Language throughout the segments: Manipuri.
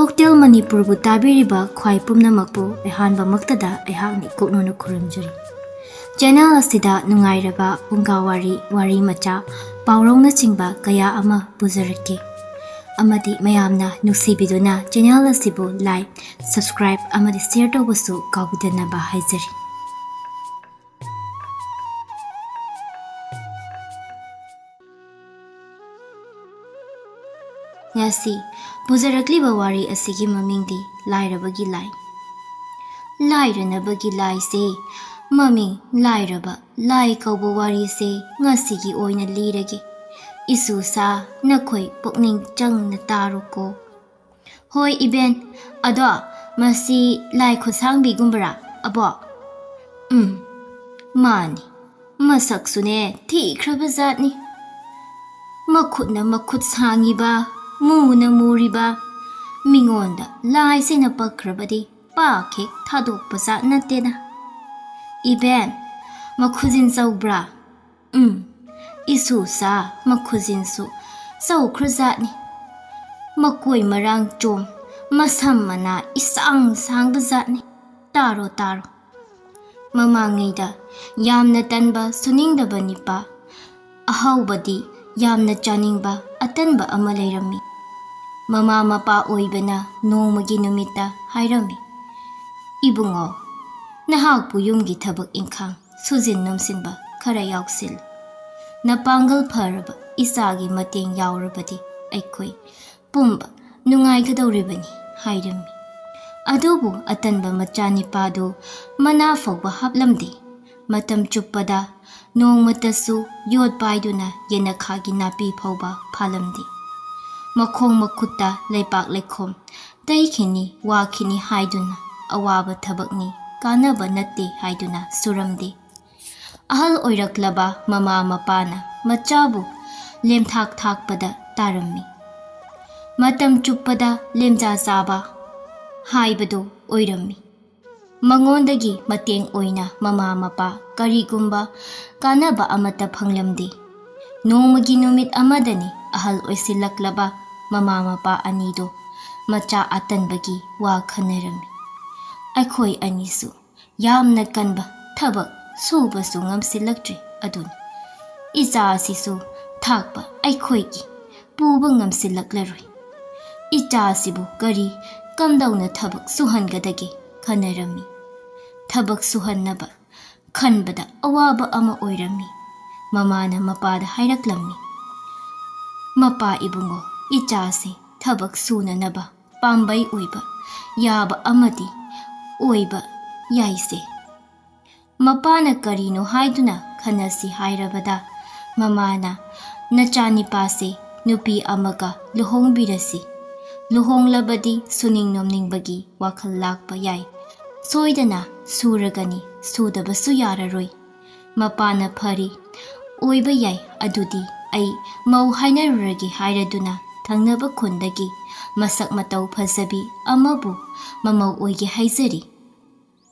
ꯀꯣꯛꯇꯦꯜ ꯃꯅꯤꯄꯨꯔꯕꯨ ꯇꯥꯕꯤꯔꯤꯕ ꯈ꯭ꯋꯥꯏ ꯄꯨꯝꯅꯃꯛꯄꯨ ꯑꯍꯥꯟꯕꯃꯛꯇꯗ ꯑꯩꯍꯥꯛꯅ ꯀꯣꯛꯅꯨꯅ ꯈꯨꯔꯨꯝꯖꯔꯤ꯫ ꯆꯦꯅꯦꯜ ꯑꯁꯤꯗ ꯅꯨꯡꯉꯥꯏꯔꯕ ꯐꯨꯡꯒꯥꯋꯥꯔꯤ, ꯋꯥꯔꯤ ꯃꯆꯥ, ꯄꯥꯎꯔꯧꯅꯆꯤꯡꯕ ꯀꯌꯥ ꯑꯃ ꯄꯨꯖꯔꯛꯀꯦ ꯑꯃꯗꯤ ꯃꯌꯥꯝꯅ ꯅꯨꯡꯁꯤꯕꯤꯗꯨꯅ ꯆꯦꯅꯦꯜ ꯑꯁꯤꯕꯨ ꯂꯥꯏꯛ, ꯁꯕꯁꯀ꯭ꯔꯥꯏꯕ ꯑꯃꯗꯤ ꯁꯦꯌꯔ ꯇꯧꯕꯁꯨ ꯀꯥꯎꯕꯤꯗꯅꯕ ꯍꯥꯏꯖꯔꯤ꯫ ꯉꯁꯤ ꯄꯨꯖꯔꯛꯂꯤꯕ ꯋꯥꯔꯤ ꯑꯁꯤꯒꯤ ꯃꯃꯤꯡꯗꯤ ꯂꯥꯏꯔꯕꯒꯤ ꯂꯥꯏ꯫ ꯂꯥꯏꯔꯅꯕꯒꯤ ꯂꯥꯏꯁꯦ ꯃꯃꯤꯡ ꯂꯥꯏꯔꯕ ꯂꯥꯏ ꯀꯧꯕ ꯋꯥꯔꯤꯁꯦ ꯉꯁꯤꯒꯤ ꯑꯣꯏꯅ ꯂꯤꯔꯒꯦ꯫ ꯏꯁꯨꯁꯥ ꯅꯈꯣꯏ ꯄꯨꯛꯅꯤꯡ ꯆꯪꯅ ꯇꯥꯔꯣꯀꯣ꯫ ꯍꯣꯏ ꯏꯕꯦꯟ, ꯑꯗꯣ ꯃꯁꯤ ꯂꯥꯏ ꯈꯨꯠꯁꯥꯡꯕꯤꯒꯨꯝꯕꯔꯥ ꯑꯕꯣ? ꯃꯥꯅꯤ, ꯃꯁꯛꯁꯨꯅꯦ ꯊꯤꯈ꯭ꯔꯕ ꯖꯥꯠꯅꯤ꯫ ꯃꯈꯨꯠꯅ ꯃꯈꯨꯠ ꯁꯥꯡꯉꯤꯕ, ꯃꯨꯅ ꯃꯨꯔꯤꯕ, ꯃꯤꯉꯣꯟꯗ ꯂꯥꯏꯁꯤꯅ ꯄꯛꯈ꯭ꯔꯕꯗꯤ ꯄꯥꯛ ꯍꯦꯛ ꯊꯥꯗꯣꯛꯄ ꯖꯥꯠ ꯅꯠꯇꯦꯅ꯫ ꯏꯕꯦꯟ, ꯃꯈꯨꯖꯤꯟ ꯆꯧꯕ꯭ꯔꯥ? ꯏꯁꯨꯁꯥ ꯃꯈꯨꯖꯤꯟꯁꯨ ꯆꯧꯈ꯭ꯔꯖꯥꯠꯅꯤ꯫ ꯃꯀꯣꯏ ꯃꯔꯥꯡ ꯆꯣꯝ, ꯃꯁꯝ ꯃꯅꯥ ꯏꯁꯥꯡ ꯁꯥꯡꯕ ꯖꯥꯠꯅꯤ꯫ ꯇꯥꯔꯣ ꯇꯥꯔꯣ꯫ ꯃꯃꯥꯡꯉꯩꯗ ꯌꯥꯝꯅ ꯇꯟꯕ ꯁꯨꯅꯤꯡꯗꯕ ꯅꯤꯄꯥ, ꯑꯍꯥꯎꯕꯗꯤ ꯌꯥꯝꯅ ꯆꯥꯅꯤꯡꯕ ꯑꯇꯟꯕ ꯑꯃ ꯂꯩꯔꯝꯃꯤ꯫ ꯃꯃꯥ ꯃꯄꯥ ꯑꯣꯏꯕꯅ ꯅꯣꯡꯃꯒꯤ ꯅꯨꯃꯤꯠꯇ ꯍꯥꯏꯔꯝꯃꯤ, ꯏꯕꯨꯡꯉꯣ, ꯅꯍꯥꯛꯄꯨ ꯌꯨꯝꯒꯤ ꯊꯕꯛ ꯏꯪꯈꯥꯡ ꯁꯨꯖꯤꯟ ꯅꯣꯝꯁꯤꯟꯕ ꯈꯔ ꯌꯥꯎꯁꯤꯜꯂꯨ꯫ ꯅꯄꯥꯡꯒꯜ ꯐꯔꯕ ꯏꯆꯥꯒꯤ ꯃꯇꯦꯡ ꯌꯥꯎꯔꯕꯗꯤ ꯑꯩꯈꯣꯏ ꯄꯨꯝꯕ ꯅꯨꯡꯉꯥꯏꯒꯗꯧꯔꯤꯕꯅꯤ ꯍꯥꯏꯔꯝꯃꯤ꯫ ꯑꯗꯨꯕꯨ ꯑꯇꯟꯕ ꯃꯆꯥꯅꯤꯄꯥꯗꯨ ꯃꯅꯥ ꯐꯥꯎꯕ ꯍꯥꯞꯂꯝꯗꯦ꯫ ꯃꯇꯝ ꯆꯨꯞꯄꯗ ꯅꯣꯡꯃꯇꯁꯨ ꯌꯣꯠ ꯄꯥꯏꯗꯨꯅ ꯌꯦꯅꯈꯥꯒꯤ ꯅꯥꯄꯤ ꯐꯥꯎꯕ ꯐꯥꯜꯂꯝꯗꯦ꯫ ꯃꯈꯣꯡ ꯃꯈꯨꯠꯇ ꯂꯩꯄꯥꯛ ꯂꯩꯈꯣꯝ ꯇꯩꯈꯤꯅꯤ ꯋꯥꯈꯤꯅꯤ ꯍꯥꯏꯗꯨꯅ ꯑꯋꯥꯕ ꯊꯕꯛꯅꯤ, ꯀꯥꯟꯅꯕ ꯅꯠꯇꯦ ꯍꯥꯏꯗꯨꯅ ꯁꯨꯔꯝꯗꯦ꯫ ꯑꯍꯜ ꯑꯣꯏꯔꯛꯂꯕ ꯃꯃꯥ ꯃꯄꯥꯅ ꯃꯆꯥꯕꯨ ꯂꯦꯝꯊꯥꯛ ꯊꯥꯛꯄꯗ ꯇꯥꯔꯝꯃꯤ꯫ ꯃꯇꯝ ꯆꯨꯞꯄꯗ ꯂꯦꯝꯖꯥ ꯆꯥꯕ ꯍꯥꯏꯕꯗꯨ ꯑꯣꯏꯔꯝꯃꯤ꯫ ꯃꯉꯣꯟꯗꯒꯤ ꯃꯇꯦꯡ ꯑꯣꯏꯅ ꯃꯃꯥ ꯃꯄꯥ ꯀꯔꯤꯒꯨꯝꯕ ꯀꯥꯟꯅꯕ ꯑꯃꯠꯇ ꯐꯪꯂꯝꯗꯦ꯫ ꯅꯣꯡꯃꯒꯤ ꯅꯨꯃꯤꯠ ꯑꯃꯗꯅꯤ ꯑꯍꯜ ꯑꯣꯏꯁꯤꯜꯂꯛꯂꯕ ꯃꯃꯥ ꯃꯄꯥ ꯑꯅꯤꯗꯨ ꯃꯆꯥ ꯑꯇꯟꯕꯒꯤ ꯋꯥ ꯈꯟꯅꯔꯝꯃꯤ꯫ ꯑꯩꯈꯣꯏ ꯑꯅꯤꯁꯨ ꯌꯥꯝꯅ ꯀꯟꯕ ꯊꯕꯛ ꯁꯨꯕꯁꯨ ꯉꯝꯁꯤꯜꯂꯛꯇ꯭ꯔꯦ ꯑꯗꯨꯅ ꯏꯆꯥ ꯑꯁꯤꯁꯨ ꯊꯥꯛꯄ ꯑꯩꯈꯣꯏꯒꯤ ꯄꯨꯕ ꯉꯝꯁꯤꯜꯂꯛꯂꯔꯣꯏ꯫ ꯏꯆꯥꯁꯤꯕꯨ ꯀꯝꯗꯧꯅ ꯊꯕꯛ ꯁꯨꯍꯟꯒꯗꯒꯦ ꯈꯟꯅꯔꯝꯃꯤ꯫ ꯊꯕꯛ ꯁꯨꯍꯟꯅꯕ ꯈꯟꯕꯗ ꯑꯋꯥꯕ ꯑꯃ ꯑꯣꯏꯔꯝꯃꯤ꯫ ꯃꯃꯥꯅ ꯃꯄꯥꯗ ꯍꯥꯏꯔꯛꯂꯝꯃꯤ, ꯃꯄꯥ ꯏꯕꯨꯡꯉꯣ, ꯏꯆꯥꯁꯤ ꯊꯕꯛ ꯁꯨꯅꯅꯕ ꯄꯥꯝꯕꯩ ꯑꯣꯏꯕ ꯌꯥꯕ ꯑꯃꯗꯤ ꯑꯣꯏꯕ ꯌꯥꯏꯁꯦ꯫ ꯃꯄꯥꯅ ꯀꯔꯤꯅꯣ ꯍꯥꯏꯗꯨꯅ ꯈꯟꯅꯁꯤ ꯍꯥꯏꯔꯕꯗ ꯃꯃꯥꯅ, ꯅꯆꯥꯅꯤꯄꯥꯁꯦ ꯅꯨꯄꯤ ꯑꯃꯒ ꯂꯨꯍꯣꯡꯕꯤꯔꯁꯤ꯫ ꯂꯨꯍꯣꯡꯂꯕꯗꯤ ꯁꯨꯅꯤꯡ ꯅꯣꯝꯅꯤꯡꯕꯒꯤ ꯋꯥꯈꯜ ꯂꯥꯛꯄ ꯌꯥꯏ꯫ ꯁꯣꯏꯗꯅ ꯁꯨꯔꯒꯅꯤ, ꯁꯨꯗꯕꯁꯨ ꯌꯥꯔꯔꯣꯏ꯫ ꯃꯄꯥꯅ ꯐꯔꯤ, ꯑꯣꯏꯕ ꯌꯥꯏ, ꯑꯗꯨꯗꯤ ꯑꯩ ꯃꯧ ꯍꯥꯏꯅꯔꯨꯔꯒꯦ ꯍꯥꯏꯔꯗꯨꯅ ꯊꯪꯅꯕ ꯈꯨꯟꯗꯒꯤ ꯃꯁꯛ ꯃꯇꯧ ꯐꯖꯕꯤ ꯑꯃꯕꯨ ꯃꯃꯧ ꯑꯣꯏꯒꯦ ꯍꯥꯏꯖꯔꯤ꯫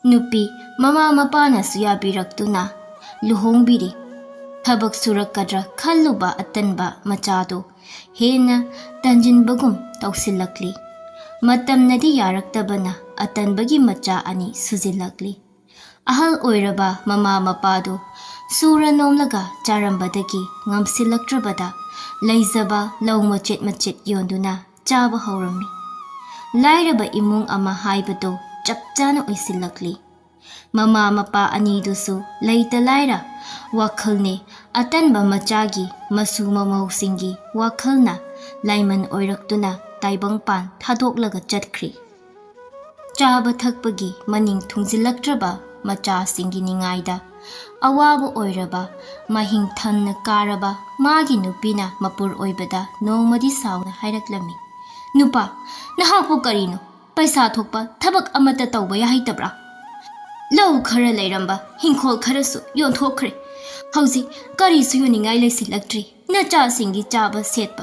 ꯅꯨꯄꯤ ꯃꯃꯥ ꯃꯄꯥꯅꯁꯨ ꯌꯥꯕꯤꯔꯛꯇꯨꯅ ꯂꯨꯍꯣꯡꯕꯤꯔꯤ꯫ ꯊꯕꯛ ꯁꯨꯔꯛꯀꯗ꯭ꯔꯥ ꯈꯜꯂꯨꯕ ꯑꯇꯟꯕ ꯃꯆꯥꯗꯣ ꯍꯦꯟꯅ ꯇꯟꯖꯤꯟꯕꯒꯨꯝ ꯇꯧꯁꯤꯜꯂꯛꯂꯤ꯫ ꯃꯇꯝꯅꯗꯤ ꯌꯥꯔꯛꯇꯕꯅ ꯑꯇꯟꯕꯒꯤ ꯃꯆꯥ ꯑꯅꯤ ꯁꯨꯖꯤꯜꯂꯛꯂꯤ꯫ ꯑꯍꯜ ꯑꯣꯏꯔꯕ ꯃꯃꯥ ꯃꯄꯥꯗꯨ ꯁꯨꯔ ꯅꯣꯝꯂꯒ ꯆꯥꯔꯝꯕꯗꯒꯤ ꯉꯝꯁꯤꯜꯂꯛꯇ꯭ꯔꯕꯗ ꯂꯩꯖꯕ ꯂꯧ ꯃꯆꯦꯠ ꯃꯆꯦꯠ ꯌꯣꯟꯗꯨꯅ ꯆꯥꯕ ꯍꯧꯔꯝꯃꯤ꯫ ꯂꯥꯏꯔꯕ ꯏꯃꯨꯡ ꯑꯃ ꯍꯥꯏꯕꯗꯣ ꯆꯞ ꯆꯥꯅ ꯑꯣꯏꯁꯤꯜꯂꯛꯂꯤ꯫ ꯃꯃꯥ ꯃꯄꯥ ꯑꯅꯤꯗꯨꯁꯨ ꯂꯩꯇ ꯂꯥꯏꯔ ꯋꯥꯈꯜꯅꯦ ꯑꯇꯟꯕ ꯃꯆꯥꯒꯤ ꯃꯁꯨ ꯃꯃꯧꯁꯤꯡꯒꯤ ꯋꯥꯈꯜꯅ ꯂꯥꯏꯃꯟ ꯑꯣꯏꯔꯛꯇꯨꯅ ꯇꯥꯏꯕꯪꯄꯥꯟ ꯊꯥꯗꯣꯛꯂꯒ ꯆꯠꯈ꯭ꯔꯤ꯫ ꯆꯥꯕ ꯊꯛꯄꯒꯤ ꯃꯅꯤꯡ ꯊꯨꯡꯖꯤꯜꯂꯛꯇ꯭ꯔꯕ ꯃꯆꯥꯁꯤꯡꯒꯤ ꯅꯤꯡꯉꯥꯏꯗ ꯑꯋꯥꯕ ꯑꯣꯏꯔꯕ ꯃꯍꯤꯡ ꯊꯟꯅ ꯀꯥꯔꯕ ꯃꯥꯒꯤ ꯅꯨꯄꯤꯅ ꯃꯄꯨꯔ ꯑꯣꯏꯕꯗ ꯅꯣꯡꯃꯗꯤ ꯁꯥꯎꯅ ꯍꯥꯏꯔꯛꯂꯝꯃꯤ, ꯅꯨꯄꯥ, ꯅꯍꯥꯛꯄꯨ ꯀꯔꯤꯅꯣ ꯄꯩꯁꯥ ꯊꯣꯛꯄ ꯊꯕꯛ ꯑꯃꯠꯇ ꯇꯧꯕ ꯌꯥꯍꯩꯇꯕ꯭ꯔꯥ? ꯂꯧ ꯈꯔ ꯂꯩꯔꯝꯕ ꯍꯤꯡꯈꯣꯜ ꯈꯔꯁꯨ ꯌꯣꯟꯊꯣꯛꯈ꯭ꯔꯦ꯫ ꯍꯧꯖꯤꯛ ꯀꯔꯤꯁꯨ ꯌꯣꯟꯅꯤꯡꯉꯥꯏ ꯂꯩꯁꯤꯜꯂꯛꯇ꯭ꯔꯤ꯫ ꯅꯆꯥꯁꯤꯡꯒꯤ ꯆꯥꯕ ꯁꯦꯠꯄ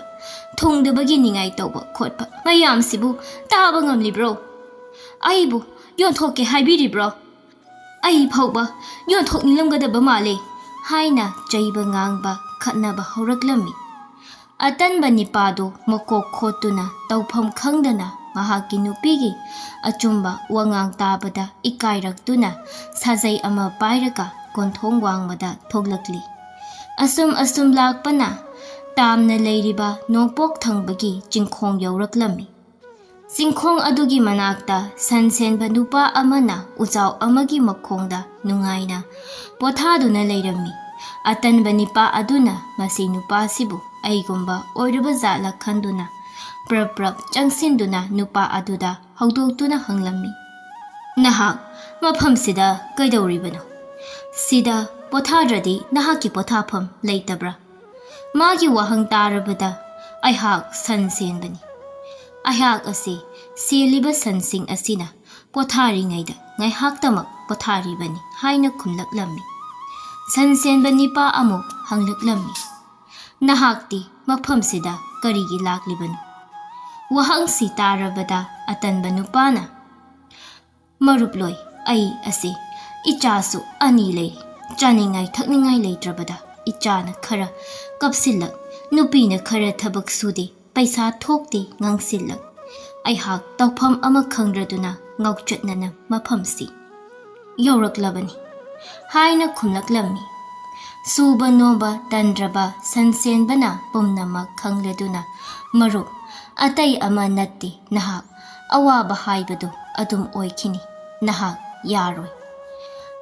ꯊꯨꯡꯗꯕꯒꯤ ꯅꯤꯡꯉꯥꯏ ꯇꯧꯕ ꯈꯣꯠꯄ ꯃꯌꯥꯝꯁꯤꯕꯨ ꯇꯥꯕ ꯉꯝꯂꯤꯕ꯭ꯔꯣ? ꯑꯩꯕꯨ ꯌꯣꯟꯊꯣꯛꯀꯦ ꯍꯥꯏꯕꯤꯔꯤꯕ꯭ꯔꯣ? ꯑꯩ ꯐꯥꯎꯕ ꯌꯣꯟꯊꯣꯛꯅꯤꯡꯂꯝꯒꯗꯕ ꯃꯥꯜꯂꯦ ꯍꯥꯏꯅ ꯆꯩꯕ ꯉꯥꯡꯕ ꯈꯠꯅꯕ ꯍꯧꯔꯛꯂꯝꯃꯤ꯫ ꯑꯇꯟꯕ ꯅꯤꯄꯥꯗꯨ ꯃꯀꯣꯛ ꯈꯣꯠꯇꯨꯅ ꯇꯧꯐꯝ ꯈꯪꯗꯅ ꯃꯍꯥꯛꯀꯤ ꯅꯨꯄꯤꯒꯤ ꯑꯆꯨꯝꯕ ꯋꯥꯉꯥꯡ ꯇꯥꯕꯗ ꯏꯀꯥꯏꯔꯛꯇꯨꯅ ꯁꯥꯖꯩ ꯑꯃ ꯄꯥꯏꯔꯒ ꯀꯣꯟꯊꯣꯡ ꯋꯥꯡꯃꯗ ꯊꯣꯛꯂꯛꯂꯤ꯫ ꯑꯁꯨꯝ ꯂꯥꯛꯄꯅ ꯇꯥꯝꯅ ꯂꯩꯔꯤꯕ ꯅꯣꯡꯄꯣꯛ ꯊꯪꯕꯒꯤ ꯆꯤꯡꯈꯣꯡ ꯌꯧꯔꯛꯂꯝꯃꯤ꯫ ꯆꯤꯡꯈꯣꯡ ꯑꯗꯨꯒꯤ ꯃꯅꯥꯛꯇ ꯁꯟ ꯁꯦꯟꯕ ꯅꯨꯄꯥ ꯑꯃꯅ ꯎꯆꯥꯎ ꯑꯃꯒꯤ ꯃꯈꯣꯡꯗ ꯅꯨꯡꯉꯥꯏꯅ ꯄꯣꯊꯥꯗꯨꯅ ꯂꯩꯔꯝꯃꯤ꯫ ꯑꯇꯟꯕ ꯅꯤꯄꯥ ꯑꯗꯨꯅ ꯃꯁꯤ ꯅꯨꯄꯥꯁꯤꯕꯨ ꯑꯩꯒꯨꯝꯕ ꯑꯣꯏꯔꯕ ꯖꯥꯠꯂ ꯈꯟꯗꯨꯅ ꯄ꯭ꯔꯞ ꯆꯪꯁꯤꯟꯗꯨꯅ ꯅꯨꯄꯥ ꯑꯗꯨꯗ ꯍꯧꯗꯣꯛꯇꯨꯅ ꯍꯪꯂꯝꯃꯤ, "ꯅꯍꯥꯛ ꯃꯐꯝꯁꯤꯗ ꯀꯩꯗꯧꯔꯤꯕꯅꯣ? ꯁꯤꯗ ꯄꯣꯊꯥꯗ꯭ꯔꯗꯤ ꯅꯍꯥꯛꯀꯤ ꯄꯣꯊꯥꯐꯝ ꯂꯩꯇꯕ꯭ꯔꯥ?" ꯃꯥꯒꯤ ꯋꯥꯍꯪ ꯇꯥꯔꯕꯗ "ꯑꯩꯍꯥꯛ ꯁꯟ ꯁꯦꯟꯕꯅꯤ. ꯑꯩꯍꯥꯛ ꯑꯁꯤ ꯁꯦꯜꯂꯤꯕ ꯁꯟꯁꯤꯡ ꯑꯁꯤꯅ ꯄꯣꯊꯥꯔꯤꯉꯩꯗ ꯉꯥꯏꯍꯥꯛꯇꯃꯛ ꯄꯣꯊꯥꯔꯤꯕꯅꯤ" ꯍꯥꯏꯅ ꯈꯨꯝꯂꯛꯂꯝꯃꯤ꯫ ꯁꯟ ꯁꯦꯟꯕ ꯅꯤꯄꯥ ꯑꯃꯨꯛ ꯍꯪꯂꯛꯂꯝꯃꯤ, "ꯅꯍꯥꯛꯇꯤ ꯃꯐꯝꯁꯤꯗ ꯀꯔꯤꯒꯤ ꯂꯥꯛꯂꯤꯕꯅꯣ?" ꯋꯥꯍꯪꯁꯤ ꯇꯥꯔꯕꯗ ꯑꯇꯟꯕ ꯅꯨꯄꯥꯅ, "ꯃꯔꯨꯞꯂꯣꯏ, ꯑꯩ ꯑꯁꯤ ꯏꯆꯥꯁꯨ 2 ꯂꯩꯔꯤ. ꯆꯥꯅꯤꯡꯉꯥꯏ ꯊꯛꯅꯤꯡꯉꯥꯏ ꯂꯩꯇ꯭ꯔꯕꯗ ꯏꯆꯥꯅ ꯈꯔ ꯀꯞꯁꯤꯜꯂꯛ, ꯅꯨꯄꯤꯅ ꯈꯔ ꯊꯕꯛ ꯁꯨꯗꯦ, ꯄꯩꯁꯥ ꯊꯣꯛꯇꯦ ꯉꯥꯡꯁꯤꯜꯂꯛ. ꯑꯩꯍꯥꯛ ꯇꯧꯐꯝ ꯑꯃ ꯈꯪꯗ꯭ꯔꯗꯨꯅ ꯉꯥꯎꯆꯠꯅꯅ ꯃꯐꯝꯁꯤ ꯌꯧꯔꯛꯂꯕꯅꯤ" ꯍꯥꯏꯅ ꯈꯨꯝꯂꯛꯂꯝꯃꯤ꯫ ꯁꯨꯕ ꯅꯣꯝꯕ ꯇꯟꯗ꯭ꯔꯕ ꯁꯟ ꯁꯦꯟꯕꯅ ꯄꯨꯝꯅꯃꯛ ꯈꯪꯂꯗꯨꯅ, "ꯃꯔꯨꯞ, ꯑꯇꯩ ꯑꯃ ꯅꯠꯇꯦ, ꯅꯍꯥꯛ ꯑꯋꯥꯕ ꯍꯥꯏꯕꯗꯨ ꯑꯗꯨꯝ ꯑꯣꯏꯈꯤꯅꯤ. ꯅꯍꯥꯛ ꯌꯥꯔꯣꯏ.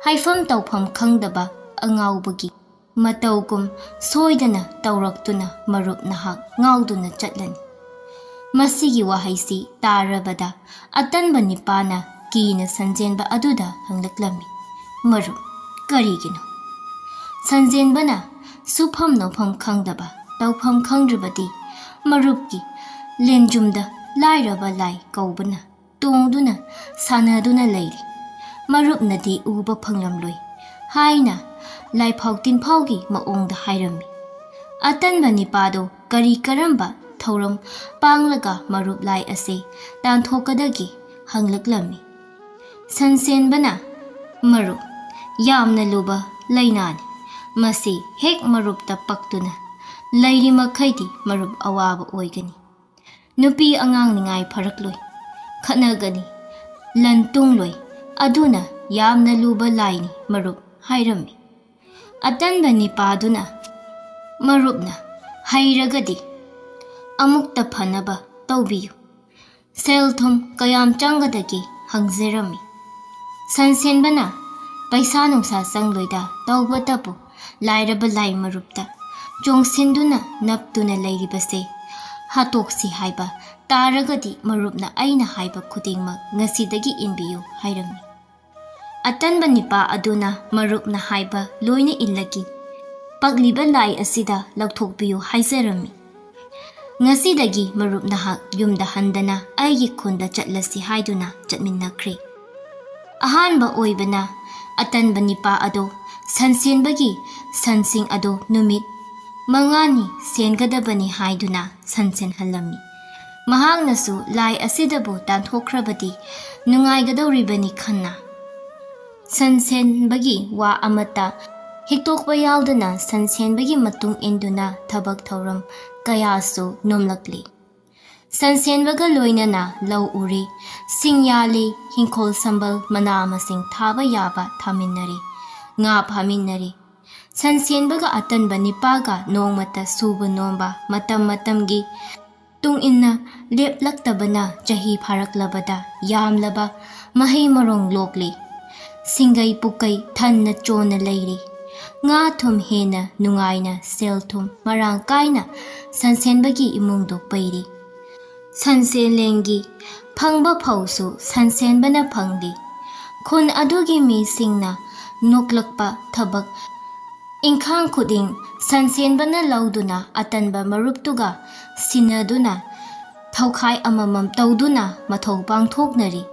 ꯍꯥꯏꯐꯝ ꯇꯧꯐꯝ ꯈꯪꯗꯕ ꯑꯉꯥꯎꯕꯒꯤ ꯃꯇꯧꯒꯨꯝ ꯁꯣꯏꯗꯅ ꯇꯧꯔꯛꯇꯨꯅ ꯃꯔꯨꯞ ꯅꯍꯥꯛ ꯉꯥꯎꯗꯨꯅ ꯆꯠꯂꯅꯤ." ꯃꯁꯤꯒꯤ ꯋꯥꯍꯩꯁꯤ ꯇꯥꯔꯕꯗ ꯑꯇꯟꯕ ꯅꯤꯄꯥꯅ ꯀꯤꯅ ꯁꯟꯖꯦꯟꯕ ꯑꯗꯨꯗ ꯍꯪꯂꯛꯂꯝꯃꯤ, "ꯃꯔꯨꯞ, ꯀꯔꯤꯒꯤꯅꯣ?" ꯁꯟꯖꯦꯟꯕꯅ ꯁꯨꯐꯝ ꯅꯣꯐꯝ ꯈꯪꯗꯕ, ꯇꯧꯐꯝ ꯈꯪꯗ꯭ꯔꯕꯗꯤ ꯃꯔꯨꯞꯀꯤ ꯂꯦꯟꯖꯨꯝꯗ ꯂꯥꯏꯔꯕ ꯂꯥꯏ ꯀꯧꯕꯅ ꯇꯣꯡꯗꯨꯅ ꯁꯥꯟꯅꯗꯨꯅ ꯂꯩꯔꯤ. ꯃꯔꯨꯞꯅꯗꯤ ꯎꯕ ꯐꯪꯂꯝꯂꯣꯏ ꯍꯥꯏꯅ ꯂꯥꯏꯐꯥꯎ ꯇꯤꯟꯐꯥꯎꯒꯤ ꯃꯑꯣꯡꯗ ꯍꯥꯏꯔꯝꯃꯤ꯫ ꯑꯇꯟꯕ ꯅꯤꯄꯥꯗꯣ ꯀꯔꯤ ꯀꯔꯝꯕ ꯊꯧꯔꯝ ꯄꯥꯡꯂꯒ ꯃꯔꯨꯞ ꯂꯥꯏ ꯑꯁꯤ ꯇꯥꯟꯊꯣꯛꯀꯗꯒꯦ ꯍꯪꯂꯛꯂꯝꯃꯤ꯫ ꯁꯟ ꯁꯦꯟꯕꯅ, "ꯃꯔꯨꯞ, ꯌꯥꯝꯅ ꯂꯨꯕ ꯂꯥꯏꯅꯥꯅꯤ. ꯃꯁꯤ ꯍꯦꯛ ꯃꯔꯨꯞꯇ ꯄꯛꯇꯨꯅ ꯂꯩꯔꯤꯃꯈꯩꯗꯤ ꯃꯔꯨꯞ ꯑꯋꯥꯕ ꯑꯣꯏꯒꯅꯤ. ꯅꯨꯄꯤ ꯑꯉꯥꯡ ꯅꯤꯡꯉꯥꯏ ꯐꯔꯛꯂꯣꯏ, ꯈꯠꯅꯒꯅꯤ, ꯂꯟ ꯇꯨꯡꯂꯣꯏ. ꯑꯗꯨꯅ ꯌꯥꯝꯅ ꯂꯨꯕ ꯂꯥꯏꯅꯤ ꯃꯔꯨꯞ" ꯍꯥꯏꯔꯝꯃꯤ꯫ ꯑꯇꯟꯕ ꯅꯤꯄꯥꯗꯨꯅ, "ꯃꯔꯨꯞꯅ ꯍꯩꯔꯒꯗꯤ ꯑꯃꯨꯛꯇ ꯐꯅꯕ ꯇꯧꯕꯤꯌꯨ. ꯁꯦꯜ ꯊꯨꯝ ꯀꯌꯥꯝ ꯆꯪꯒꯗꯒꯦ ꯍꯪꯖꯔꯝꯃꯤ꯫ ꯁꯟ ꯁꯦꯟꯕꯅ, "ꯄꯩꯁꯥ ꯅꯨꯡꯁꯥ ꯆꯪꯂꯣꯏꯗ, ꯇꯧꯕꯇꯕꯨ ꯂꯥꯏꯔꯕ ꯂꯥꯏ ꯃꯔꯨꯞꯇ ꯆꯣꯡꯁꯤꯟꯗꯨꯅ ꯅꯞꯇꯨꯅ ꯂꯩꯔꯤꯕꯁꯦ ꯍꯥꯠꯇꯣꯛꯁꯤ ꯍꯥꯏꯕ ꯇꯥꯔꯒꯗꯤ ꯃꯔꯨꯞꯅ ꯑꯩꯅ ꯍꯥꯏꯕ ꯈꯨꯗꯤꯡꯃꯛ ꯉꯁꯤꯗꯒꯤ ꯏꯟꯕꯤꯌꯨ" ꯍꯥꯏꯔꯝꯃꯤ꯫ ꯑꯇꯟꯕ ꯅꯤꯄꯥ ꯑꯗꯨꯅ ꯃꯔꯨꯞꯅ ꯍꯥꯏꯕ ꯂꯣꯏꯅ ꯏꯜꯂꯒꯦ, ꯄꯛꯂꯤꯕ ꯂꯥꯏ ꯑꯁꯤꯗ ꯂꯧꯊꯣꯛꯄꯤꯌꯨ ꯍꯥꯏꯖꯔꯝꯃꯤ꯫ ꯉꯁꯤꯗꯒꯤ ꯃꯔꯨꯞ ꯅꯍꯥꯛ ꯌꯨꯝꯗ ꯍꯟꯗꯅ ꯑꯩꯒꯤ ꯈꯨꯟꯗ ꯆꯠꯂꯁꯤ ꯍꯥꯏꯗꯨꯅ ꯆꯠꯃꯤꯟꯅꯈ꯭ꯔꯦ꯫ ꯑꯍꯥꯟꯕ ꯑꯣꯏꯕꯅ ꯑꯇꯟꯕ ꯅꯤꯄꯥ ꯑꯗꯣ ꯁꯟ ꯁꯦꯟꯕꯒꯤ ꯁꯟꯁꯤꯡ ꯑꯗꯣ ꯅꯨꯃꯤꯠ 5ꯅꯤ ꯁꯦꯟꯒꯗꯕꯅꯤ ꯍꯥꯏꯗꯨꯅ ꯁꯟ ꯁꯦꯟꯍꯜꯂꯝꯃꯤ꯫ ꯃꯍꯥꯛꯅꯁꯨ ꯂꯥꯏ ꯑꯁꯤꯗꯕꯨ ꯇꯥꯟꯊꯣꯛꯈ꯭ꯔꯕꯗꯤ ꯅꯨꯡꯉꯥꯏꯒꯗꯧꯔꯤꯕꯅꯤ ꯈꯟꯅ ꯁꯟ ꯁꯦꯟꯕꯒꯤ ꯋꯥ ꯑꯃꯠꯇ ꯍꯤꯛꯇꯣꯛꯄ ꯌꯥꯎꯗꯅ ꯁꯟ ꯁꯦꯟꯕꯒꯤ ꯃꯇꯨꯡ ꯏꯟꯗꯨꯅ ꯊꯕꯛ ꯊꯧꯔꯝ ꯀꯌꯥꯁꯨ ꯅꯣꯝꯂꯛꯂꯤ꯫ ꯁꯟ ꯁꯦꯟꯕꯒ ꯂꯣꯏꯅꯅ ꯂꯧ ꯎꯔꯤ, ꯁꯤꯡ ꯌꯥꯜꯂꯤ, ꯍꯤꯡꯈꯣꯜ ꯁꯝꯕꯜ ꯃꯅꯥ ꯃꯁꯤꯡ ꯊꯥꯕ ꯌꯥꯕ ꯊꯥꯃꯤꯟꯅꯔꯤ, ꯉꯥ ꯐꯥꯃꯤꯟꯅꯔꯤ꯫ ꯁꯟ ꯁꯦꯟꯕꯒ ꯑꯇꯟꯕ ꯅꯤꯄꯥꯒ ꯅꯣꯡꯃꯇ ꯁꯨꯕ ꯅꯣꯝꯕ ꯃꯇꯝꯒꯤ ꯇꯨꯡ ꯏꯟꯅ ꯂꯦꯞꯂꯛꯇꯕꯅ ꯆꯍꯤ ꯐꯥꯔꯛꯂꯕꯗ ꯌꯥꯝꯂꯕ ꯃꯍꯩ ꯃꯔꯣꯡ ꯂꯣꯛꯂꯤ, ꯁꯤꯡꯒꯩ ꯄꯨꯀꯩ ꯊꯟꯅ ꯆꯣꯟꯅ ꯂꯩꯔꯤ꯫ ꯉꯥ ꯊꯨꯝ ꯍꯦꯟꯅ ꯅꯨꯡꯉꯥꯏꯅ ꯁꯦꯜ ꯊꯨꯝ ꯃꯔꯥꯡ ꯀꯥꯏꯅ ꯁꯟ ꯁꯦꯟꯕꯒꯤ ꯏꯃꯨꯡꯗꯣ ꯄꯩꯔꯤ꯫ ꯁꯟꯁꯦꯟꯂꯦꯡꯒꯤ ꯐꯪꯕ ꯐꯧꯁꯨ ꯁꯟ ꯁꯦꯟꯕꯅ ꯐꯪꯂꯤ꯫ ꯈꯨꯟ ꯑꯗꯨꯒꯤ ꯃꯤꯁꯤꯡꯅ ꯅꯣꯛꯂꯛꯄ ꯊꯕꯛ ꯏꯪꯈꯥꯡ ꯈꯨꯗꯤꯡ ꯁꯟ ꯁꯦꯟꯕꯅ ꯂꯧꯗꯨꯅ ꯑꯇꯟꯕ ꯃꯔꯨꯞꯇꯨꯒ ꯁꯤꯟꯅꯗꯨꯅ ꯊꯧꯈꯥꯏ ꯑꯃꯃꯝ ꯇꯧꯗꯨꯅ ꯃꯊꯧ ꯄꯥꯡꯊꯣꯛꯅꯔꯤ꯫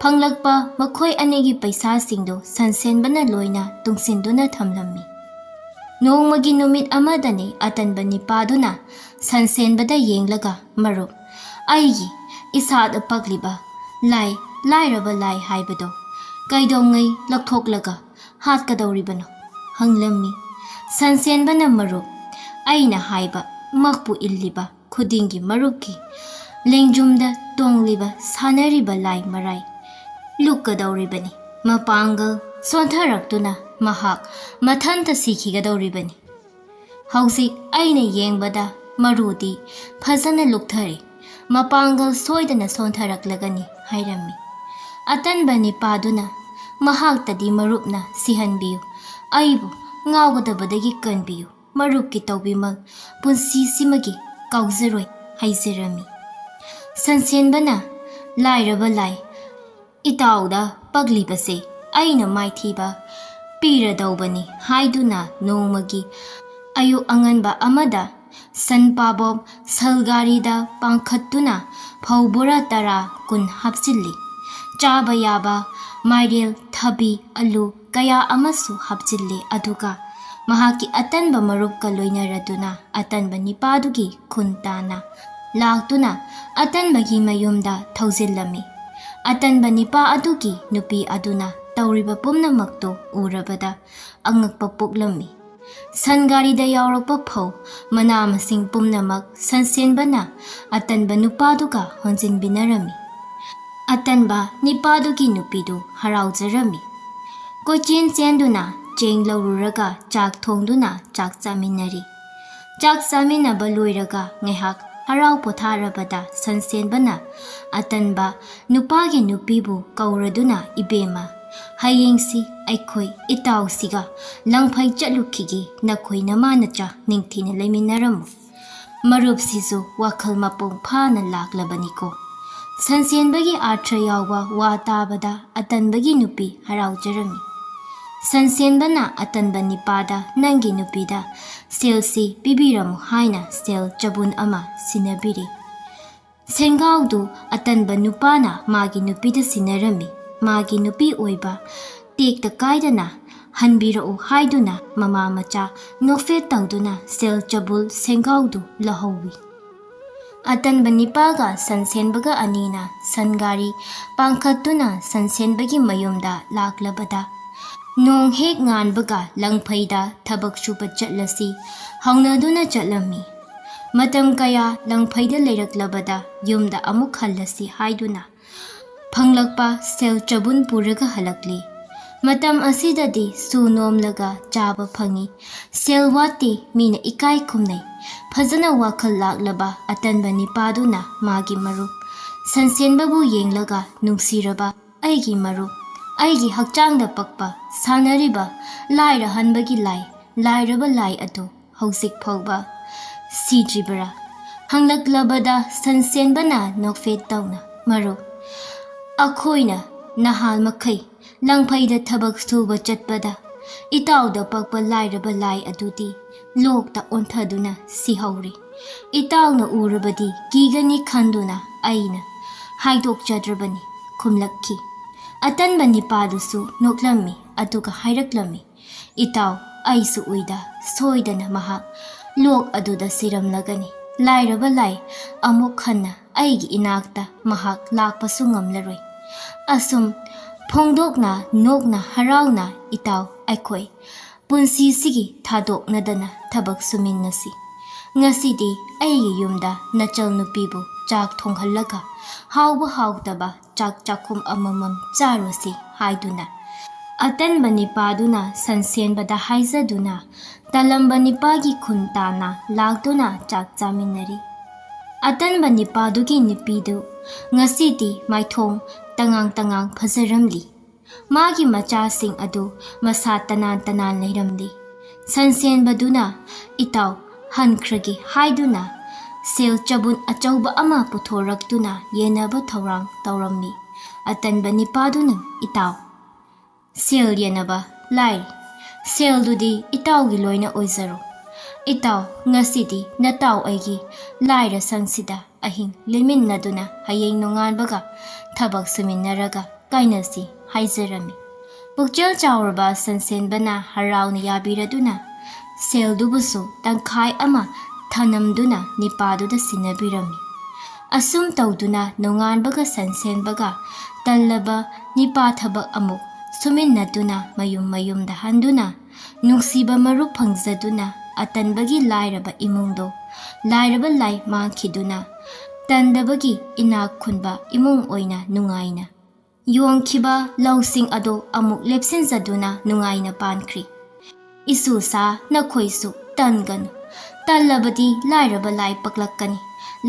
ꯐꯪꯂꯛꯄ ꯃꯈꯣꯏ ꯑꯅꯤꯒꯤ ꯄꯩꯁꯥꯁꯤꯡꯗꯣ ꯁꯟ ꯁꯦꯟꯕꯅ ꯂꯣꯏꯅ ꯇꯨꯡꯁꯤꯟꯗꯨꯅ ꯊꯝꯂꯝꯃꯤ꯫ ꯅꯣꯡꯃꯒꯤ ꯅꯨꯃꯤꯠ ꯑꯃꯗꯅꯤ ꯑꯇꯟꯕ ꯅꯤꯄꯥꯗꯨꯅ ꯁꯟ ꯁꯦꯟꯕꯗ ꯌꯦꯡꯂꯒ, "ꯃꯔꯨꯞ, ꯑꯩꯒꯤ ꯏꯁꯥꯗ ꯄꯛꯂꯤꯕ ꯂꯥꯏ, ꯂꯥꯏꯔꯕ ꯂꯥꯏ ꯍꯥꯏꯕꯗꯣ ꯀꯩꯗꯧꯉꯩ ꯂꯧꯊꯣꯛꯂꯒ ꯍꯥꯠꯀꯗꯧꯔꯤꯕꯅꯣ?" ꯍꯪꯂꯝꯃꯤ꯫ ꯁꯟ ꯁꯦꯟꯕꯅ, "ꯃꯔꯨꯞ, ꯑꯩꯅ ꯍꯥꯏꯕ ꯃꯛꯄꯨ ꯏꯜꯂꯤꯕ ꯈꯨꯗꯤꯡꯒꯤ ꯃꯔꯨꯞꯀꯤ ꯂꯦꯡꯖꯨꯝꯗ ꯇꯣꯡꯂꯤꯕ ꯁꯥꯟꯅꯔꯤꯕ ꯂꯥꯏ ꯃꯔꯥꯏ ꯂꯨꯛꯀꯗꯧꯔꯤꯕꯅꯤ꯫ ꯃꯄꯥꯡꯒꯜ ꯁꯣꯟꯊꯔꯛꯇꯨꯅ ꯃꯍꯥꯛ ꯃꯊꯟꯇ ꯁꯤꯈꯤꯒꯗꯧꯔꯤꯕꯅꯤ꯫ ꯍꯧꯖꯤꯛ ꯑꯩꯅ ꯌꯦꯡꯕꯗ ꯃꯔꯨꯗꯤ ꯐꯖꯅ ꯂꯨꯛꯊꯔꯦ, ꯃꯄꯥꯡꯒꯜ ꯁꯣꯏꯗꯅ ꯁꯣꯟꯊꯔꯛꯂꯒꯅꯤ ꯍꯥꯏꯔꯝꯃꯤ꯫ ꯑꯇꯟꯕ ꯅꯤꯄꯥꯗꯨꯅ ꯃꯍꯥꯛꯇꯗꯤ ꯃꯔꯨꯞꯅ ꯁꯤꯍꯟꯕꯤꯌꯨ, ꯑꯩꯕꯨ ꯉꯥꯎꯒꯗꯕꯗꯒꯤ ꯀꯟꯕꯤꯌꯨ, ꯃꯔꯨꯞꯀꯤ ꯇꯧꯕꯤꯃꯜ ꯄꯨꯟꯁꯤꯁꯤꯃꯒꯤ ꯀꯥꯎꯖꯔꯣꯏ ꯍꯥꯏꯖꯔꯝꯃꯤ꯫ ꯁꯟꯁꯦꯟꯕꯅ ꯂꯥꯏꯔꯕ ꯂꯥꯏ ꯏꯇꯥꯎꯗ ꯄꯛꯂꯤꯕꯁꯦ ꯑꯩꯅ ꯃꯥꯏꯊꯤꯕ ꯄꯤꯔꯗꯧꯕꯅꯤ ꯍꯥꯏꯗꯨꯅ ꯅꯣꯡꯃꯒꯤ ꯑꯌꯨꯛ ꯑꯉꯟꯕ ꯑꯃꯗ ꯁꯟꯄꯥꯕꯣꯞ ꯁꯜꯒꯥꯔꯤꯗ ꯄꯥꯡꯈꯠꯇꯨꯅ ꯐꯧ ꯕꯣꯔꯥ 10-20 ꯍꯥꯞꯆꯤꯜꯂꯤ꯫ ꯆꯥꯕ ꯌꯥꯕ ꯃꯥꯏꯔꯦꯜ, ꯊꯕꯤ, ꯑꯂꯨ ꯀꯌꯥ ꯑꯃꯁꯨ ꯍꯥꯞꯆꯤꯜꯂꯤ꯫ ꯑꯗꯨꯒ ꯃꯍꯥꯛꯀꯤ ꯑꯇꯟꯕ ꯃꯔꯨꯞꯀ ꯂꯣꯏꯅꯔꯗꯨꯅ ꯑꯇꯟꯕ ꯅꯤꯄꯥꯗꯨꯒꯤ ꯈꯨꯟ ꯇꯥꯅ ꯂꯥꯛꯇꯨꯅ ꯑꯇꯟꯕꯒꯤ ꯃꯌꯨꯝꯗ ꯊꯧꯖꯤꯜꯂꯝꯃꯤ꯫ ꯑꯇꯟꯕ ꯅꯤꯄꯥ ꯑꯗꯨꯒꯤ ꯅꯨꯄꯤ ꯑꯗꯨꯅ ꯇꯧꯔꯤꯕ ꯄꯨꯝꯅꯃꯛꯇꯨ ꯎꯔꯕꯗ ꯑꯉꯛꯄ ꯄꯣꯛꯂꯝꯃꯤ꯫ ꯁꯟꯒꯥꯔꯤꯗ ꯌꯥꯎꯔꯛꯄ ꯐꯧ ꯃꯅꯥ ꯃꯁꯤꯡ ꯄꯨꯝꯅꯃꯛ ꯁꯟꯁꯦꯟꯕꯅ ꯑꯇꯟꯕ ꯅꯨꯄꯥꯗꯨꯒ ꯍꯣꯟꯖꯤꯟꯕꯤꯅꯔꯝꯃꯤ꯫ ꯑꯇꯟꯕ ꯅꯤꯄꯥꯗꯨꯒꯤ ꯅꯨꯄꯤꯗꯨ ꯍꯔꯥꯎꯖꯔꯝꯃꯤ꯫ ꯀꯣꯏꯆꯦꯟ ꯆꯦꯟꯗꯨꯅ ꯆꯦꯡ ꯂꯧꯔꯨꯔꯒ ꯆꯥꯛ ꯊꯣꯡꯗꯨꯅ ꯆꯥꯛ ꯆꯥꯃꯤꯟꯅꯔꯤ꯫ ꯆꯥꯛ ꯆꯥꯃꯤꯟꯅꯕ ꯂꯣꯏꯔꯒ ꯉꯥꯏꯍꯥꯛ ꯍꯔꯥꯎ ꯄꯣꯊꯥꯔꯕꯗ ꯁꯟꯁꯦꯟꯕꯅ ꯑꯇꯟꯕ ꯅꯨꯄꯥꯒꯤ ꯅꯨꯄꯤꯕꯨ ꯀꯧꯔꯗꯨꯅ ꯏꯕꯦꯝꯃ, ꯍꯌꯦꯡꯁꯤ ꯑꯩꯈꯣꯏ ꯏꯇꯥꯎꯁꯤꯒ ꯂꯪꯐꯩ ꯆꯠꯂꯨꯈꯤꯒꯦ, ꯅꯈꯣꯏ ꯅꯃꯥꯅꯆꯥ ꯅꯤꯡꯊꯤꯅ ꯂꯩꯃꯤꯟꯅꯔꯝꯃꯨ, ꯃꯔꯨꯞꯁꯤꯁꯨ ꯋꯥꯈꯜ ꯃꯄꯨꯡ ꯐꯥꯅ ꯂꯥꯛꯂꯕꯅꯤꯀꯣ꯫ ꯁꯟꯁꯦꯟꯕꯒꯤ ꯑꯥꯔꯊ ꯌꯥꯎꯕ ꯋꯥ ꯇꯥꯕꯗ ꯑꯇꯟꯕꯒꯤ ꯅꯨꯄꯤ ꯍꯔꯥꯎꯖꯔꯝꯃꯤ꯫ ꯁꯟꯁꯦꯟꯕꯅ ꯑꯇꯟꯕ ꯅꯤꯄꯥꯗ ꯅꯪꯒꯤ ꯅꯨꯄꯤꯗ ꯁꯦꯜꯁꯤ ꯄꯤꯕꯤꯔꯝꯃꯨ ꯍꯥꯏꯅ ꯁꯦꯜ ꯆꯕꯨꯟ ꯑꯃ ꯁꯤꯟꯅꯕꯤꯔꯤ꯫ ꯁꯦꯟꯒꯥꯎꯗꯨ ꯑꯇꯟꯕ ꯅꯨꯄꯥꯅ ꯃꯥꯒꯤ ꯅꯨꯄꯤꯗ ꯁꯤꯟꯅꯔꯝꯃꯤ꯫ ꯃꯥꯒꯤ ꯅꯨꯄꯤ ꯑꯣꯏꯕ ꯇꯦꯛꯇ ꯀꯥꯏꯗꯅ ꯍꯟꯕꯤꯔꯛꯎ ꯍꯥꯏꯗꯨꯅ ꯃꯃꯥ ꯃꯆꯥ ꯅꯣꯛꯐꯦꯠ ꯇꯧꯗꯨꯅ ꯁꯦꯜ ꯆꯕꯨꯜ ꯁꯦꯟꯒꯥꯎꯗꯨ ꯂꯧꯍꯧꯋꯤ꯫ ꯑꯇꯟꯕ ꯅꯤꯄꯥꯒ ꯁꯟꯁꯦꯟꯕꯒ ꯑꯅꯤꯅ ꯁꯟꯒꯥꯔꯤ ꯄꯥꯡꯈꯠꯇꯨꯅ ꯁꯟꯁꯦꯟꯕꯒꯤ ꯃꯌꯨꯝꯗ ꯂꯥꯛꯂꯕꯗ ꯅꯣꯡ ꯍꯦꯛ ꯉꯥꯟꯕꯒ ꯂꯪꯐꯩꯗ ꯊꯕꯛ ꯁꯨꯕ ꯆꯠꯂꯁꯤ ꯍꯧꯅꯗꯨꯅ ꯆꯠꯂꯝꯃꯤ꯫ ꯃꯇꯝ ꯀꯌꯥ ꯂꯪꯐꯩꯗ ꯂꯩꯔꯛꯂꯕꯗ ꯌꯨꯝꯗ ꯑꯃꯨꯛ ꯍꯜꯂꯁꯤ ꯍꯥꯏꯗꯨꯅ ꯐꯪꯂꯛꯄ ꯁꯦꯜ ꯆꯕꯨꯟ ꯄꯨꯔꯒ ꯍꯜꯂꯛꯂꯤ꯫ ꯃꯇꯝ ꯑꯁꯤꯗꯗꯤ ꯁꯨ ꯅꯣꯝꯂꯒ ꯆꯥꯕ ꯐꯪꯏ, ꯁꯦꯜ ꯋꯥꯠꯇꯦ, ꯃꯤꯅ ꯏꯀꯥꯏ ꯈꯨꯝꯅꯩ꯫ ꯐꯖꯅ ꯋꯥꯈꯜ ꯂꯥꯛꯂꯕ ꯑꯇꯟꯕ ꯅꯤꯄꯥꯗꯨꯅ ꯃꯥꯒꯤ ꯃꯔꯨꯞ ꯁꯟꯁꯦꯟꯕꯕꯨ ꯌꯦꯡꯂꯒ ꯅꯨꯡꯁꯤꯔꯕ ꯑꯩꯒꯤ ꯃꯔꯨꯞ, ꯑꯩꯒꯤ ꯍꯛꯆꯥꯡꯗ ꯄꯛꯄ ꯁꯥꯟꯅꯔꯤꯕ ꯂꯥꯏꯔꯍꯟꯕꯒꯤ ꯂꯥꯏ, ꯂꯥꯏꯔꯕ ꯂꯥꯏ ꯑꯗꯨ ꯍꯧꯖꯤꯛ ꯐꯥꯎꯕ ꯁꯤꯗ꯭ꯔꯤꯕꯔꯥ ꯍꯪꯂꯛꯂꯕꯗ ꯁꯟꯁꯦꯟꯕꯅ ꯅꯣꯛꯐꯦꯠ ꯇꯧꯅ ꯃꯔꯨꯞ, ꯑꯈꯣꯏꯅ ꯅꯍꯥꯜ ꯃꯈꯩ ꯂꯪꯐꯩꯗ ꯊꯕꯛ ꯁꯨꯕ ꯆꯠꯄꯗ ꯏꯇꯥꯎꯗ ꯄꯛꯄ ꯂꯥꯏꯔꯕ ꯂꯥꯏ ꯑꯗꯨꯗꯤ ꯂꯣꯛꯇ ꯑꯣꯟꯊꯗꯨꯅ ꯁꯤꯍꯧꯔꯦ꯫ ꯏꯇꯥꯎꯅ ꯎꯔꯕꯗꯤ ꯀꯤꯒꯅꯤ ꯈꯟꯗꯨꯅ ꯑꯩꯅ ꯍꯥꯏꯗꯣꯛꯆꯗ꯭ꯔꯕꯅꯤ ꯈꯨꯝꯂꯛꯈꯤ꯫ ꯑꯇꯟꯕ ꯅꯤꯄꯥꯗꯨꯁꯨ ꯅꯣꯛꯂꯝꯃꯤ ꯑꯗꯨꯒ ꯍꯥꯏꯔꯛꯂꯝꯃꯤ, ꯏꯇꯥꯎ ꯑꯩꯁꯨ ꯎꯏꯗ, ꯁꯣꯏꯗꯅ ꯃꯍꯥꯛ ꯂꯣꯛ ꯑꯗꯨꯗ ꯁꯤꯔꯝꯂꯒꯅꯤ꯫ ꯂꯥꯏꯔꯕ ꯂꯥꯏ ꯑꯃꯨꯛ ꯍꯟꯅ ꯑꯩꯒꯤ ꯏꯅꯥꯛꯇ ꯃꯍꯥꯛ ꯂꯥꯛꯄꯁꯨ ꯉꯝꯂꯔꯣꯏ꯫ ꯑꯁꯨꯝ ꯐꯣꯡꯗꯣꯛꯅ ꯅꯣꯛꯅ ꯍꯔꯥꯎꯅ ꯏꯇꯥꯎ ꯑꯩꯈꯣꯏ ꯄꯨꯟꯁꯤꯁꯤꯒꯤ ꯊꯥꯗꯣꯛꯅꯗꯅ ꯊꯕꯛ ꯁꯨꯃꯤꯟꯅꯁꯤ꯫ ꯉꯁꯤꯗꯤ ꯑꯩꯒꯤ ꯌꯨꯝꯗ ꯅꯆꯜ ꯅꯨꯄꯤꯕꯨ ꯆꯥꯛ ꯊꯣꯡꯍꯜꯂꯒ ꯍꯥꯎꯕ ꯍꯥꯎꯇꯕ ꯆꯥꯛ ꯆꯥꯛꯈꯨꯝ ꯑꯃꯃꯝ ꯆꯥꯔꯨꯁꯤ ꯍꯥꯏꯗꯨꯅ ꯑꯇꯟꯕ ꯅꯤꯄꯥꯗꯨꯅ ꯁꯟꯁꯦꯟꯕꯗ ꯍꯥꯏꯖꯗꯨꯅ ꯇꯂꯝꯕ ꯅꯤꯄꯥꯒꯤ ꯈꯨꯟ ꯇꯥꯅ ꯂꯥꯛꯇꯨꯅ ꯆꯥꯛ ꯆꯥꯃꯤꯟꯅꯔꯤ꯫ ꯑꯇꯟꯕ ꯅꯤꯄꯥꯗꯨꯒꯤ ꯅꯨꯄꯤꯗꯨ ꯉꯁꯤꯗꯤ ꯃꯥꯏꯊꯣꯡ ꯇꯉꯥꯡ ꯇꯉꯥꯡ ꯐꯖꯔꯝꯂꯤ꯫ ꯃꯥꯒꯤ ꯃꯆꯥꯁꯤꯡ ꯑꯗꯨ ꯃꯁꯥ ꯇꯅꯥꯟ ꯇꯅꯥꯟ ꯂꯩꯔꯝꯂꯤ꯫ ꯁꯟꯁꯦꯟꯕꯗꯨꯅ ꯏꯇꯥꯎ ꯍꯟꯈ꯭ꯔꯒꯦ ꯍꯥꯏꯗꯨꯅ ꯁꯦꯜ ꯆꯕꯨꯟ ꯑꯆꯧꯕ ꯑꯃ ꯄꯨꯊꯣꯔꯛꯇꯨꯅ ꯌꯦꯟꯅꯕ ꯊꯧꯔꯥꯡ ꯇꯧꯔꯝꯃꯤ꯫ ꯑꯇꯟꯕ ꯅꯤꯄꯥꯗꯨꯅ ꯏꯇꯥꯎ ꯁꯦꯜ ꯌꯦꯟꯅꯕ ꯂꯥꯏꯔꯤ, ꯁꯦꯜꯗꯨꯗꯤ ꯏꯇꯥꯎꯒꯤ ꯂꯣꯏꯅ ꯑꯣꯏꯖꯔꯣ꯫ ꯏꯇꯥꯎ ꯉꯁꯤꯗꯤ ꯅꯇꯥꯎ ꯑꯩꯒꯤ ꯂꯥꯏꯔ ꯁꯪꯁꯤꯗ ꯑꯍꯤꯡ ꯂꯦꯟꯃꯤꯟꯅꯗꯨꯅ ꯍꯌꯦꯡ ꯅꯣꯡꯉꯥꯟꯕꯒ ꯊꯕꯛ ꯁꯨꯃꯤꯟꯅꯔꯒ ꯀꯥꯏꯅꯁꯤ ꯍꯥꯏꯖꯔꯝꯃꯤ꯫ ꯄꯨꯛꯆꯦꯜ ꯆꯥꯎꯔꯕ ꯁꯟꯁꯦꯟꯕꯅ ꯍꯔꯥꯎꯅ ꯌꯥꯕꯤꯔꯗꯨꯅ ꯁꯦꯜꯗꯨꯕꯨꯁꯨ ꯇꯪꯈꯥꯏ ꯑꯃ ꯊꯅꯝꯗꯨꯅ ꯅꯤꯄꯥꯗꯨꯗ ꯁꯤꯟꯅꯕꯤꯔꯝꯃꯤ꯫ ꯑꯁꯨꯝ ꯇꯧꯗꯨꯅ ꯅꯣꯡꯉꯥꯟꯕꯒ ꯁꯟꯁꯦꯟꯕꯒ ꯇꯜꯂꯕ ꯅꯤꯄꯥ ꯊꯕꯛ ꯑꯃꯨꯛ ꯁꯨꯃꯤꯟꯅꯗꯨꯅ ꯃꯌꯨꯝ ꯃꯌꯨꯝꯗ ꯍꯟꯗꯨꯅ ꯅꯨꯡꯁꯤꯕ ꯃꯔꯨꯞ ꯐꯪꯖꯗꯨꯅ ꯑꯇꯟꯕꯒꯤ ꯂꯥꯏꯔꯕ ꯏꯃꯨꯡꯗꯣ ꯂꯥꯏꯔꯕ ꯂꯥꯏ ꯃꯥꯡꯈꯤꯗꯨꯅ ꯇꯟꯗꯕꯒꯤ ꯏꯅꯥꯛ ꯈꯨꯟꯕ ꯏꯃꯨꯡ ꯑꯣꯏꯅ ꯅꯨꯡꯉꯥꯏꯅ ꯌꯣꯟꯈꯤꯕ ꯂꯧꯁꯤꯡ ꯑꯗꯨ ꯑꯃꯨꯛ ꯂꯦꯞꯁꯤꯟꯖꯗꯨꯅ ꯅꯨꯡꯉꯥꯏꯅ ꯄꯥꯟꯈ꯭ꯔꯤ꯫ ꯏꯁꯨꯁꯥ ꯅꯈꯣꯏꯁꯨ ꯇꯟꯒꯅꯨ, ꯇꯜꯂꯕꯗꯤ ꯂꯥꯏꯔꯕ ꯂꯥꯏ ꯄꯛꯂꯛꯀꯅꯤ꯫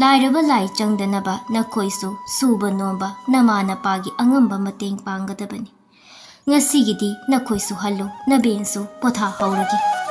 ꯂꯥꯏꯔꯕ ꯂꯥꯏ ꯆꯪꯗꯅꯕ ꯅꯈꯣꯏꯁꯨ ꯁꯨꯕ ꯅꯣꯝꯕ ꯅꯃꯥ ꯅꯄꯥꯒꯤ ꯑꯉꯝꯕ ꯃꯇꯦꯡ ꯄꯥꯡꯒꯗꯕꯅꯤ꯫ ꯉꯁꯤꯒꯤꯗꯤ ꯅꯈꯣꯏꯁꯨ ꯍꯜꯂꯨ, ꯅꯕꯦꯟꯁꯨ ꯄꯣꯊꯥꯍꯧꯔꯒꯦ꯫